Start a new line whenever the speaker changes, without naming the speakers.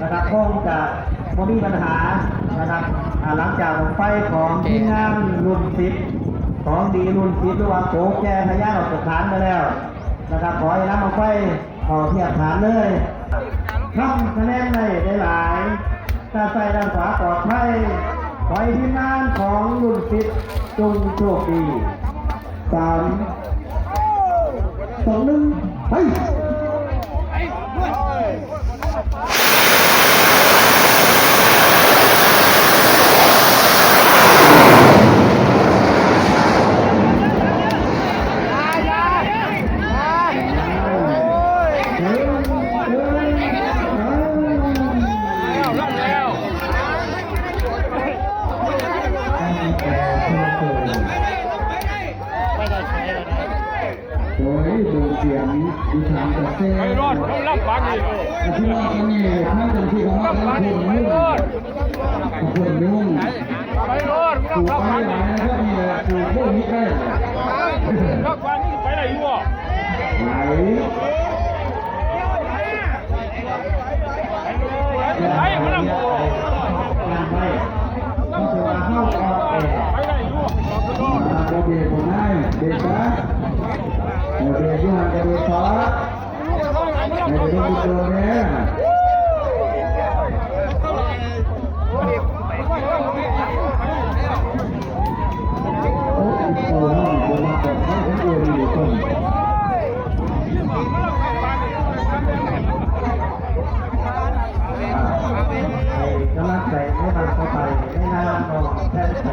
นะครับคงจะไม่มีปัญหานะครับหลังจากไฟของทีมงานรุ่น10ของดีรุ่น10หรือว่าโจ๊กแก่พยาออกจากฐานไปแล้วนะครับขอให้น้ำมาไฟออกเทียบฐานเลยทำคะแนนได้หลายถ้าใส่ด้านขวาปลอดภัยขอให้ทีมงานของรุ่น10จงโชคดี3 2 1ไปโอ้ยดูเสียงดูทางกระเซ็นไม่รอดเขารับฟังอีกที่ว่าเขาเนี่ยถ้าเป็นที่เขารับฟังอีกไม่รอดคนนุ่งไม่รอดถูกไปไหนก็มีถูกพวกนี้ได้รับฟังนี่ไปไหนอยู่ไหนไอ้มันนั่งอยู่งานไปต้องเสียเข้าออกไปไหนอยู่โอเคผมให้เด็กนะเดี๋ยวที่หันจะดูฟ้าเดี๋ยวดูตัวนี้โอ้ยโอ้ยโดนมาตกให้ผมโดนอยู่ตรงกำลังใจให้มันเข้าไปให้น้ำนองแท้ใจ